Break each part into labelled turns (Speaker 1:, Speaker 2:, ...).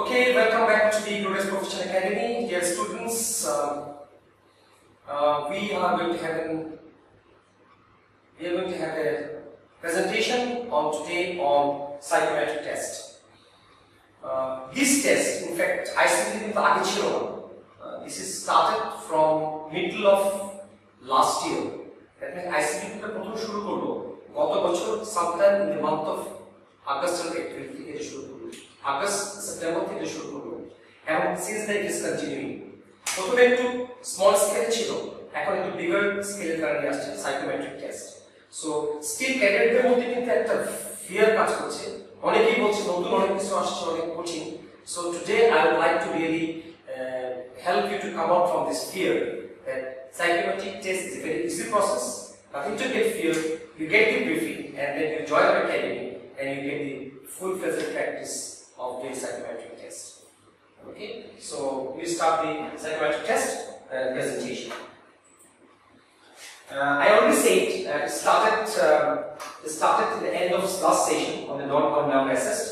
Speaker 1: Okay, welcome back to the Progress Profession Academy. Dear students, we are going to have a presentation on today on psychometric test. This test, in fact, ISSB PSYCHOMETRIC this is started from middle of last year. That means ISSB প্রথম শুরু করলো গত বছর sometime in the month of August or April থেকে শুরু করলো। August September থেকে শুরু করলো এবং since then it is continuing. প্রথমে একটু small scale ছিল, এখন একটু bigger scale কারণে আসছে psychometric test. So still ক্যাডেটদের মধ্যে কিন্তু একটা fear কাজ করছে। অনেকেই বলছে নতুন অনেক কিছু আসছে, অনেক কঠিন। So today I would like to really help you to come out from this fear that psychometric test is a very easy process. Nothing to get fear. You get the briefing and then you join our academy and you get the full-fledged practice of doing psychometric test. Okay, so we start the psychometric test presentation. I already said it started in the end of last session on the non-number assessed.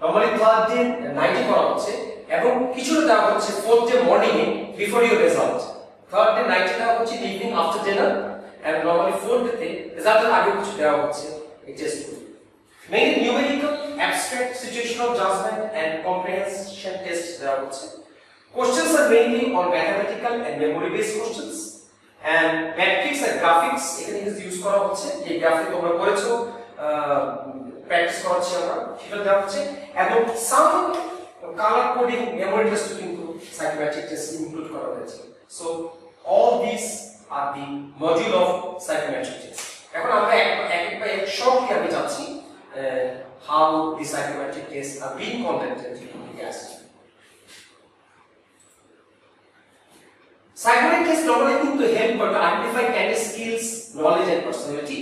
Speaker 1: Normally third day 90 করা হচ্ছে এবং কিছুটা দেওয়া হচ্ছে fourth day morning before your result. Third day 90 দেওয়া হচ্ছে evening after dinner and normally fourth day result এর আগে কিছু দেওয়া হচ্ছে এই test গুলো। Mainly numerical, abstract, situational judgment and comprehension test দেওয়া হচ্ছে। Questions are mainly on mathematical and memory-based questions and matrix and graphics এখানে ইউজ করা হচ্ছে। এই গ্রাফিক তোমরা করেছো, প্র্যাকটিস করাচ্ছি আমরা, সেটা দেওয়া হচ্ছে এবং some color coding memory test কিন্তু psychometric test include করা হয়েছে। So all these are the module of psychometric test. এখন আমরা এক shortly আমি যাচ্ছি how the psychometric tests are being conducted in the class. Psychometric tests normally to help to identify candidate skills, knowledge and personality.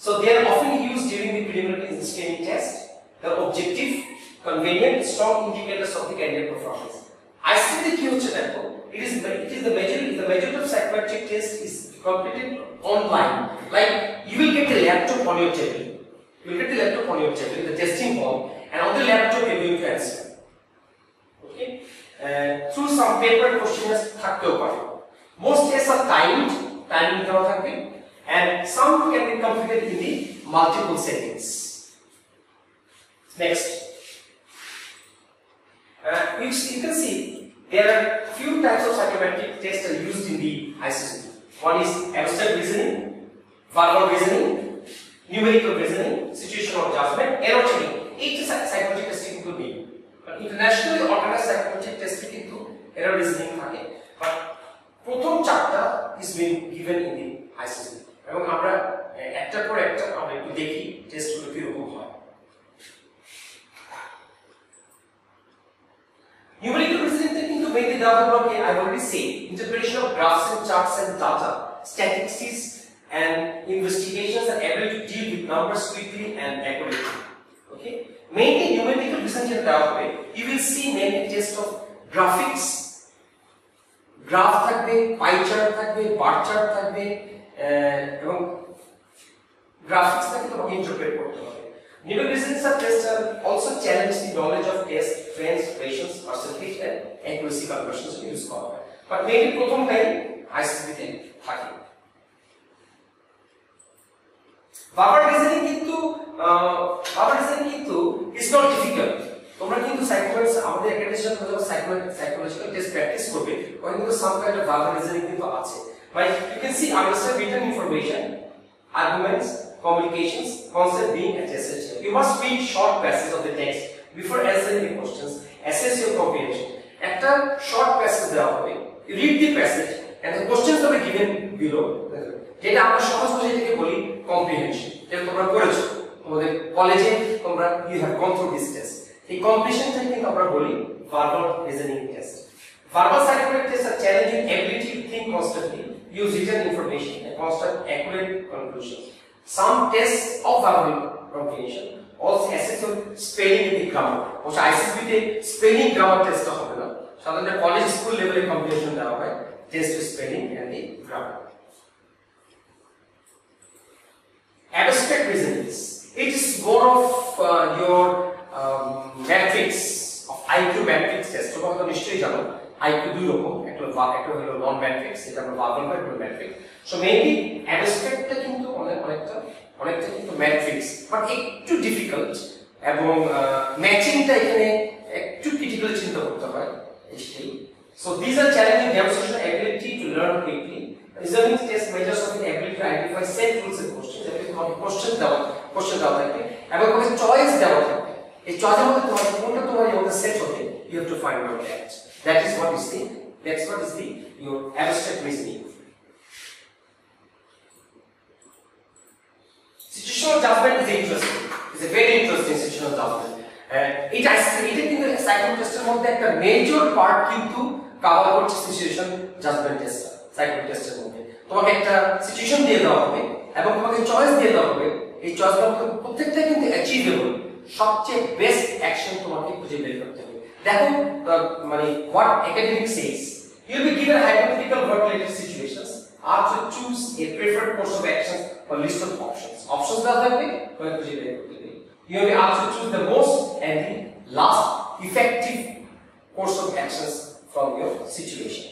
Speaker 1: So they are often used during the preliminary screening test. The objective, convenient, strong indicators of the candidate performance. I see the key example. It is the majority of psychometric test is completed online. Like you will get a laptop on your table. You will get the laptop on your table, the testing form, and on the laptop you are going to answer. Okay? Through some paper questionnaires থাকতেও পারে। Most tests are timed, timing দেওয়া থাকবে, and some can be completed in the multiple settings. Next, you can see there are few types of psychometric tests are used in the ISSB. One is abstract reasoning, verbal reasoning, numerical reasoning, situational judgment, error checking. Each psychometric testing could be. But internationally organized psychometric testing into error reasoning থাকে. But প্রথম চারটা is being given in the ISSB. এবং আমরা একটার পর একটা আমরা একটু দেখি টেস্টগুলো কিরকম হয়। Numerical reasoning কিন্তু mainly দেওয়া হলো I already say interpretation of graphs and charts and data, statistics and investigations and ability to deal with numbers quickly and accurately. Okay, mainly numerical reasoning দেওয়া হবে। You will see mainly test of graphics, graph থাকবে, pie chart থাকবে, bar chart থাকবে এবং graphics থেকে তোমাকে interpret করতে হবে। Numerical reasoning tests also challenge the knowledge of test, trends, ratios, percentage and accuracy conversions use করা হয়। But mainly প্রথমটাই ISSB তে থাকে। verbal reasoning কিন্তু is not difficult. তোমরা কিন্তু সাইকোলজি আমাদের একাডেমিশন যখন সাইকোলজিক্যাল টেস্ট প্র্যাকটিস করবে ওখানে কিন্তু some kind of verbal reasoning কিন্তু আছে। But you can see understand written information, arguments, communications, concept being attested. You must read short passages of the text before answering the questions. Assess your comprehension. একটা short passage দেওয়া হবে. You read the passage and the questions will be given below. যেটা আমরা সহজ ভাষায় এটাকে বলি comprehension. যেটা তোমরা করেছো তোমাদের কলেজে তোমরা you have gone through this test. এই comprehension কিন্তু আমরা বলি verbal reasoning test. Verbal psychometric tests are challenging ability to think constantly, use written information and construct accurate conclusions. Some tests of verbal comprehension also assess your spelling and grammar. Also ISSB তে spelling grammar test হবে না, সাধারণত college school লেভেলে comprehension দেওয়া হয়, test of spelling and the grammar. Abstract reasoning, it is more of your matrix of IQ অবশ্যই জানো IQ দুই রকম, একটা হলো নন ম্যাট্রিক্স, এটা আমরা ভাবলাম না, একটা ম্যাট্রিক্স। সো মেইনলি অ্যাবস্ট্রাক্টটা কিন্তু অনেকটা কিন্তু ম্যাট্রিক্স, বাট একটু ডিফিকাল্ট, এবং ম্যাচিংটা এখানে একটু ক্রিটিক্যাল চিন্তা করতে হয় এই। So these are challenging demonstration ability to learn quickly. Reasoning test measures of the ability to identify set rules and questions. question দেওয়া থাকবে এবং তোমাকে চয়েস দেওয়া থাকবে। এই চয়েসের মধ্যে তোমার কোনটা তোমার মধ্যে সেট হবে, you have to find out that. That's what is your abstract reasoning. Situational judgment is interesting. It's a very interesting situational judgment. এটা কিন্তু সাইকোমেট্রিকের মধ্যে একটা মেজর পার্ট কিন্তু কভার করছে সিচুয়েশন জাজমেন্ট টেস্ট। সাইকোমেট্রিকের মধ্যে তোমাকে একটা সিচুয়েশন দিয়ে দেওয়া হবে এবং তোমাকে চয়েস দিয়ে দেওয়া হবে, এই চয়েসগুলো প্রত্যেকটা কিন্তু অ্যাচিভেবল, সবচেয়ে বেস্ট অ্যাকশন তোমাকে খুঁজে বের করতে হবে। দেখো মানে what academic Sage, you will be given hypothetical work related situations, are to choose a preferred course of action or list of options দেওয়া থাকবে, তোমাকে খুঁজে বের করতে হবে। You will be asked to choose the most and the last effective course of actions from your situation.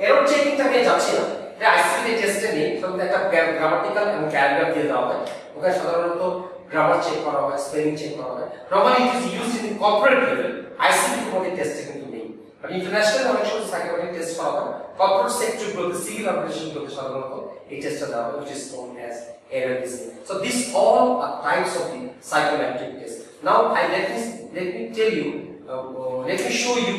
Speaker 1: Error checking টা নিয়ে যাচ্ছি না, এটা আইসিটি টেস্টে নেই, তবে একটা গ্রামাটিক্যাল এবং প্যারাগ্রাফ দিয়ে দেওয়া হয়, ওখানে সাধারণত গ্রামার চেক করা হয়, স্পেলিং চেক করা হয়। Normally it is used in corporate level, ICT তোমাদের টেস্টে কিন্তু নেই, বাট ইন্টারন্যাশনাল অনেক সময় সাইকোমেট্রিক টেস্ট করা হয় কর্পোরেট সেক্টরগুলোতে, সিভিল অর্গানাইজেশনগুলোতে সাধারণত এই টেস্টটা দেওয়া হয়, which is known as error listening. So these all are types of the psychometric test. Now let me tell you, let me show you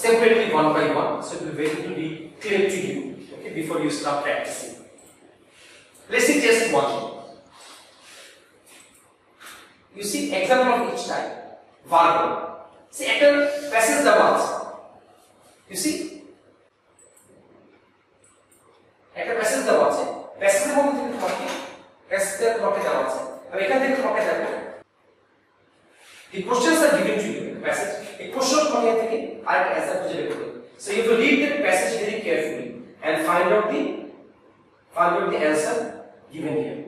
Speaker 1: separately one by one, so it will be clear to you, okay, before you start practicing. Let's see test 1. You see example of each type. Verbal. See, একটা passage দেওয়া আছে, you see একটা passage দেওয়া আছে, প্যাসেজের মধ্যে থেকে তোমাকে প্যাসেজের ব্লকে দেওয়া আছে, আর এখান থেকে তোমাকে দেখো the questions are given to you in the passage. A question from here থেকে আরেকটা অ্যান্সার খুঁজে বের করতে হবে। So you have to read the passage very carefully and find out the answer given here.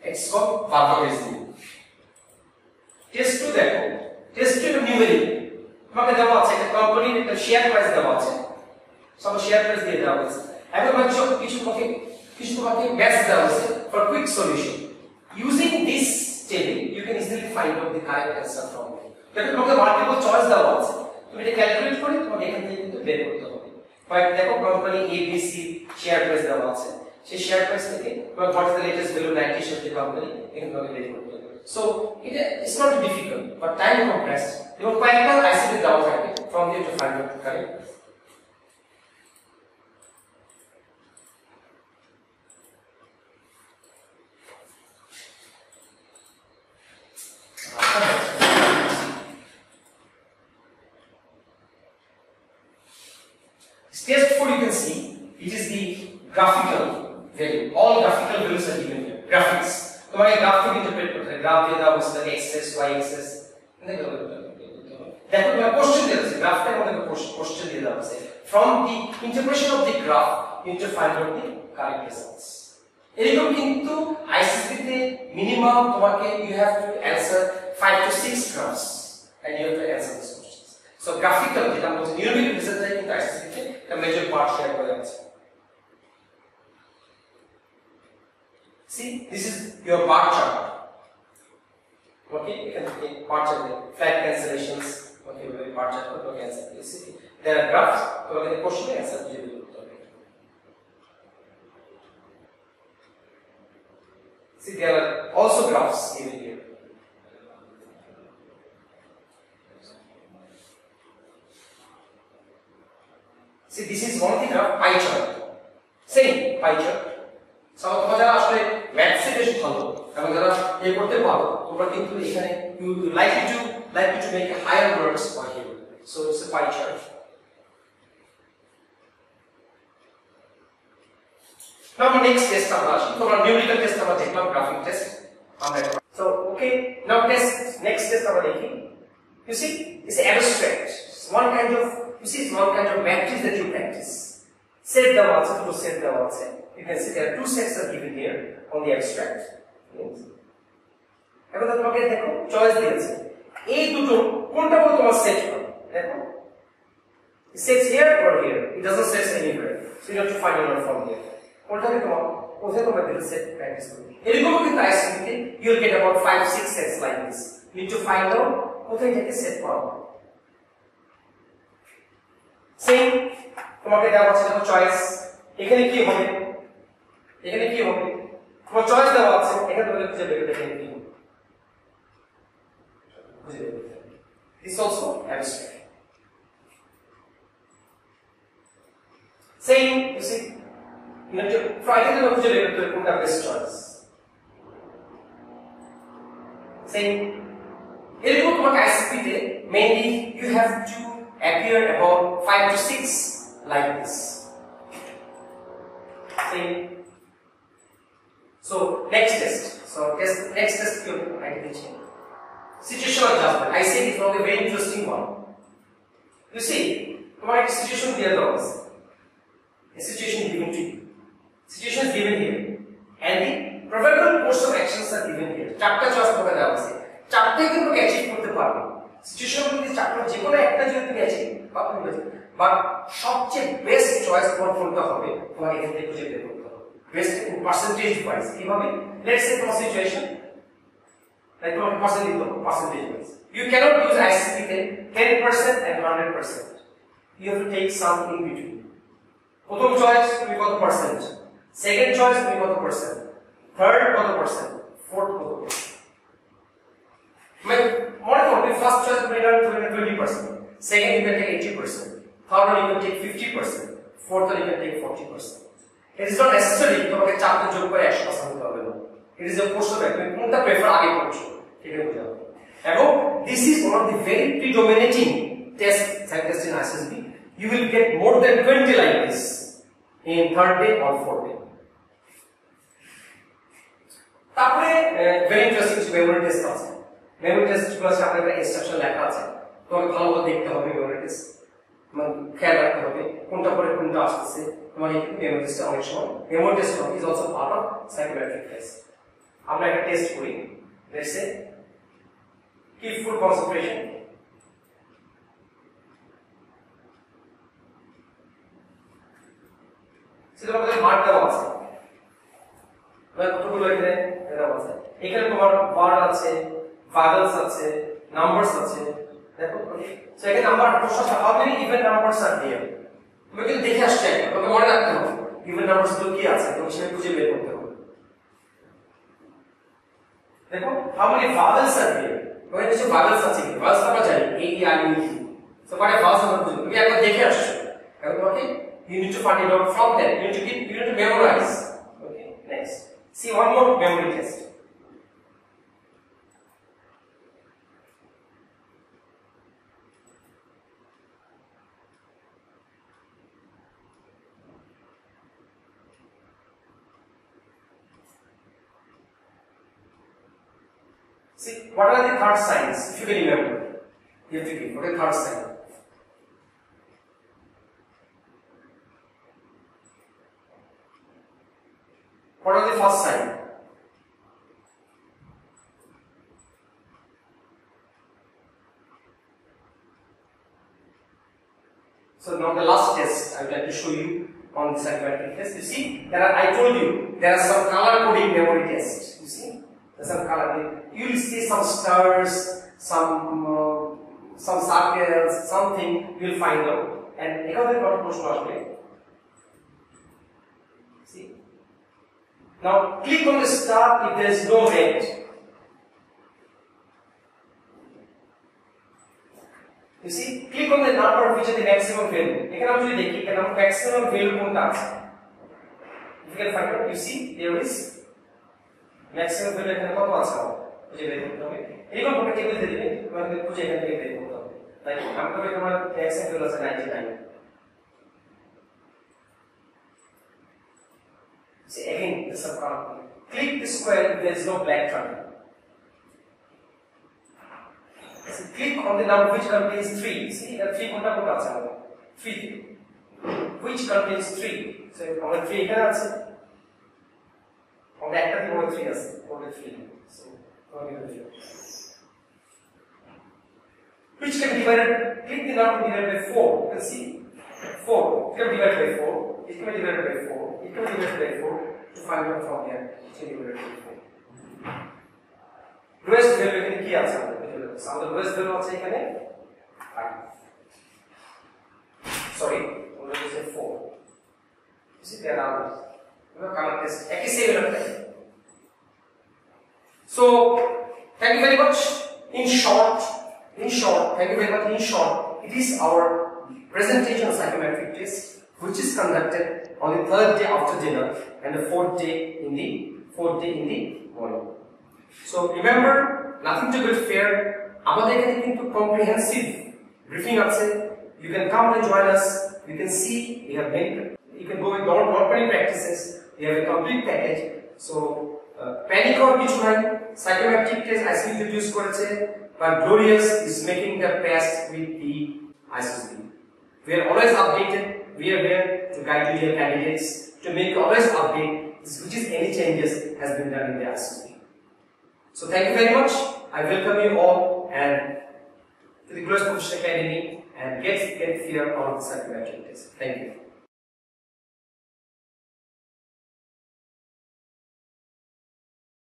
Speaker 1: It's called verbal reasoning. Test 2 দেখো, test 2 এর numeric তোমাকে দেওয়া আছে একটা কোম্পানির একটা শেয়ার প্রাইস দেওয়া আছে, সব শেয়ার প্রাইস দিয়ে দেওয়া আছে, এবং কিছু তোমাকে ম্যাথস দেওয়া আছে for quick solution. Using this table you can easily find out the correct answer from it. দেখো তোমাকে মাল্টিপল চয়েস দেওয়া আছে, তুমি এটা ক্যালকুলেট করে তোমাকে এখান থেকে কিন্তু বের করতে হবে। দেখো কোম্পানি ABC শেয়ার প্রাইস দেওয়া আছে, সেই শেয়ার প্রাইস থেকে তোমাকে what is the latest value 90 of the company এখানে তোমাকে বের করতে হবে। So it's not difficult but time compressed, এবং কয়েকবার আইসিটি দেওয়া থাকে from there to find out the correct. Test 4 you can see it is the graphical value. All graphical values are given here. Graphics. তোমাকে graphic interpret করতে হবে, graph দিয়ে দেওয়া আছে x axis y axis, দেখো তোমার কোশ্চেন দেওয়া আছে, গ্রাফটার মধ্যে কোশ্চেন দিয়ে দেওয়া আছে, from the interpretation of the graph you need to find out the correct results. এরকম কিন্তু আইসিসি তে মিনিমাম তোমাকে you have to answer 5 to 6 graphs and you have to answer this question. So graphical যেটা আমরা বলছি numeric রিসার্চে কিন্তু ICC তে একটা মেজর পার্ট শেয়ার করে আছে। See, this is your bar chart. Okay, you can take bar chart, flag cancellations. Okay, bar chart for cancel. You see, there are graphs. So the question answer you will do. See, there are also graphs given here. See, this is one of the graph pie chart. Same pie chart. So, তোমরা যারা আসলে ম্যাথসে বেশ ভালো এবং যারা এই করতে পারো, তোমরা কিন্তু এখানে you likely to make higher words for here. So it's a pie chart. Now next test আমরা আসি, তোমরা numerical test আমরা দেখলাম, graphic test আমরা। So okay, now next test আমরা দেখি। You see, it's abstract. It's one kind of matrix that you practice. Set দেওয়া আছে, দুটো set দেওয়া আছে। You can see there are two sets are given here on the abstract. এবার তোমাকে দেখো চয়েস দিয়েছে, এই দুটো কোনটা বলে তোমার সেট করো দেখো it sets here or here it doesn't set anywhere so you have to find out from here কোনটাকে তোমার কোথায় তোমার দিলে সেট প্র্যাকটিস করবে এরকম কিন্তু ISSB তে you will get about 5-6 sets like this you need to find out কোথায় এটাকে সেট করা হবে সেম তোমাকে দেওয়া আছে দেখো চয়েস এখানে কি হবে তোমার চয়েস দেওয়া আছে এখানে তোমাকে খুঁজে বের করতে হবে this also abstract same you see you have to try to খুঁজে বের করতে হবে কোনটা best choice same এরকম তোমাকে ISSB তে mainly you have to appear about 5 to 6 like this same so next test I can change situational adjustment I say it's one of the very interesting one you see তোমার একটা situation দিয়ে দেওয়া আছে a situation given to you situation is given here and the probable course of actions are given here চারটা choice তোমাকে দেওয়া আছে চারটাই কিন্তু অ্যাচিভ করতে পারবে সিচুয়েশন মধ্যে চারটা যে কোনো একটা যদি তুমি অ্যাচিভ পারবে বাট সবচেয়ে বেস্ট চয়েস তোমার কোনটা হবে তোমাকে এখান থেকে খুঁজে বের করতে হবে বেস্ট ইন পার্সেন্টেজ ওয়াইজ কিভাবে লেটস সে তোমার সিচুয়েশন like তোমাকে percentage wise you cannot use ISSB তে 10% and 100% you have to take some in between প্রথম চয়েস তুমি কত পার্সেন্ট সেকেন্ড চয়েস তুমি কত পার্সেন্ট থার্ড কত পার্সেন্ট ফোর্থ কত পার্সেন্ট মনে করো তুমি ফার্স্ট চয়েস তুমি নাও 20%, second you can take 80%, third one you can take 50%, fourth one you can take 40%. It is not necessary তোমাকে চারটা যোগ করে 100% হতে হবে না it is a course of action কোনটা প্রেফার আগে করছো ঠিক আছে বুঝাও এবং this is one of the very predominating test psych test in ISSB you will get more than 20 like this in third day or fourth day তারপরে very interesting memory test আছে memory test গুলো সামনে একটা instruction লেখা আছে তোমাকে ভালোভাবে দেখতে হবে memory test মানে খেয়াল রাখতে হবে কোনটা পরে কোনটা আসছে তোমার এই memory test অনেক সময় memory test is also part of psychometric test আমরা একটা টেস্ট করি let's say keep full concentration সেটা আমাদের মার্ক দেওয়া আছে মানে কতগুলো এখানে দেওয়া আছে এখানে তোমার ওয়ার্ড আছে vowels আছে numbers আছে দেখো সো এখানে নাম্বার প্রশ্ন how many even numbers are there তুমি কিন্তু দেখে আসছে তোমাকে মনে রাখতে হবে even numbers গুলো কি আছে তুমি সেটা খুঁজে বের করতে হবে দেখো how many vowels are there ওই যে vowels আছে কি vowels আমরা জানি a e i u e so কয়টা vowels আমরা বুঝি তুমি একবার দেখে আসছো এখন তোমাকে you need to find it out from there you need to memorize okay next see one more memory test see what are the third signs if you can remember you have to give what is third sign what are the first sign so now the last test I would like to show you on the psychometric test you see there are I told you there are some color coding memory tests you see some color you will see some stars some circles something you will find out and এখানে কত প্রশ্ন আসবে see now click on the star if there is no red you see click on the number which is the maximum value এখানে আমি যদি দেখি এখানে maximum value কোনটা আছে you can find out you see there is maximum value এখানে কত আছে খুঁজে বের করতে হবে এরকম ভাবে টেবিল দিয়ে দিবেন তোমাকে খুঁজে এখান থেকে বের করতে হবে তাই আমি তবে তোমার maximum value আছে 99 see again this is a click the square if there is no black triangle so click on the number which contains 3 see that 3 কোনটা কোনটা আছে আমাদের 3 which contains 3 so আমাদের 3 এখানে আছে আমাদের একটা দিয়ে 3 আছে 3 so which can be divided, click the number divided by 4. You can see 4. It can be divided by 4. It can be divided by 4. It can be divided by 4. To find out from here, it can be divided by 4. Lowest value এখানে কি আছে আমাদের lowest value আছে এখানে 5. Sorry, already say 4. Is it there others? Color test. একই same এরকম. So, thank you very much. In short, thank you very much. In short, it is our presentation of psychometric test, which is conducted on the 3rd day after dinner and the 4th day in the morning. So remember, nothing to get fear. আমাদের এখানে কিন্তু comprehensive briefing আছে. You can come and join us. You can see we have many. You can go with not many practices. We have a complete package. So panic or কিছু নাই. Psychometric test ISSB introduce করেছে, but Glorious is making the test with the ISSB. We are always updated. We are here to guide you your candidates to make always update, which is any changes has been done in the ISSB. So thank you very much. I welcome you all and to the Glorious Professional Academy and get fear on the psychometric test. Thank you.